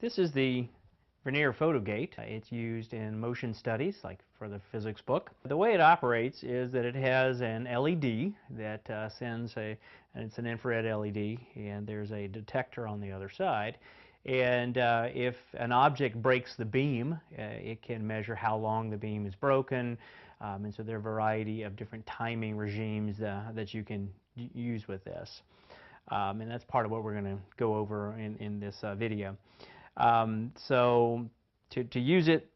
This is the Vernier Photogate. It's used in motion studies, like for the physics book. The way it operates is that it has an LED that sends and it's an infrared LED, and there's a detector on the other side. And if an object breaks the beam, it can measure how long the beam is broken. And so there are a variety of different timing regimes that you can use with this. And that's part of what we're going to go over in this video. So to use it,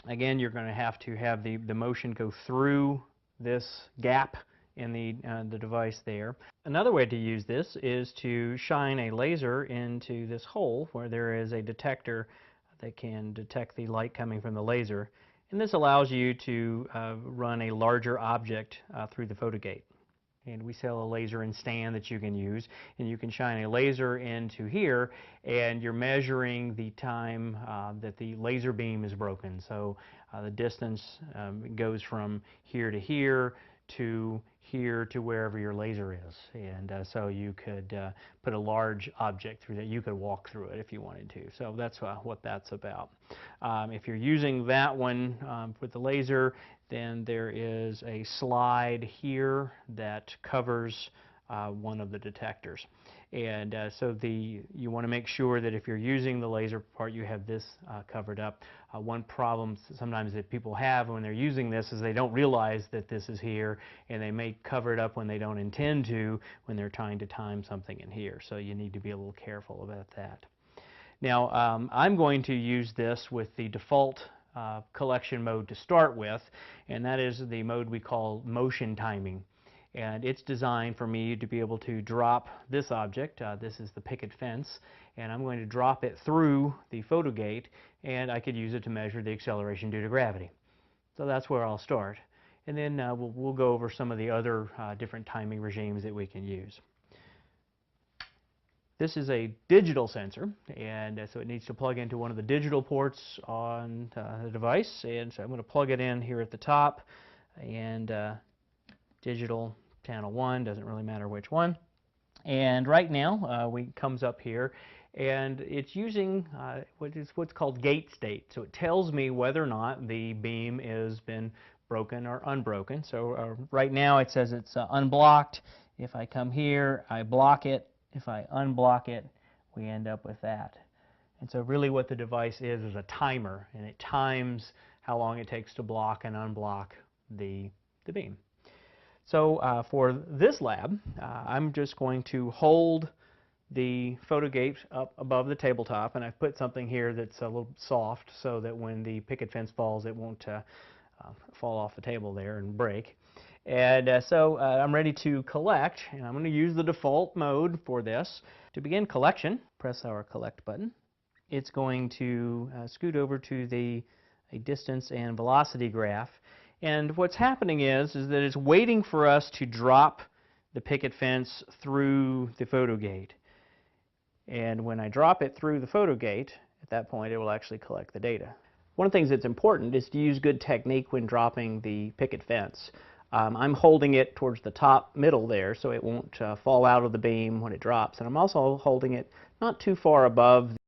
again, you're going to have the motion go through this gap in the device there. Another way to use this is to shine a laser into this hole where there is a detector that can detect the light coming from the laser. And this allows you to run a larger object through the Photogate. And we sell a laser and stand that you can use, and you can shine a laser into here, and you're measuring the time that the laser beam is broken. So the distance goes from here to wherever your laser is. And so you could put a large object through that. You could walk through it if you wanted to. So that's what that's about. If you're using that one with the laser, then there is a slide here that covers one of the detectors. And so you want to make sure that if you're using the laser part, you have this covered up. One problem sometimes that people have when they're using this is they don't realize that this is here, and they may cover it up when they don't intend to, when they're trying to time something in here. So you need to be a little careful about that. Now, I'm going to use this with the default collection mode to start with, and that is the mode we call motion timing. And it's designed for me to be able to drop this object. This is the picket fence, and I'm going to drop it through the Photogate, and I could use it to measure the acceleration due to gravity. So that's where I'll start. And then we'll go over some of the other different timing regimes that we can use. This is a digital sensor, and so it needs to plug into one of the digital ports on the device. And so I'm going to plug it in here at the top, and digital channel 1, doesn't really matter which one. And right now comes up here, and it's using what's called gate state. So it tells me whether or not the beam has been broken or unbroken. So right now it says it's unblocked. If I come here, I block it. If I unblock it, we end up with that. And so really what the device is a timer, and it times how long it takes to block and unblock the beam. So for this lab, I'm just going to hold the Photogate up above the tabletop, and I've put something here that's a little soft so that when the picket fence falls, it won't fall off the table there and break. And so I'm ready to collect, and I'm going to use the default mode for this. To begin collection, press our collect button. It's going to scoot over to a distance and velocity graph. And what's happening is that it's waiting for us to drop the picket fence through the Photogate. And when I drop it through the Photogate, at that point it will actually collect the data. One of the things that's important is to use good technique when dropping the picket fence. I'm holding it towards the top middle there so it won't fall out of the beam when it drops. And I'm also holding it not too far above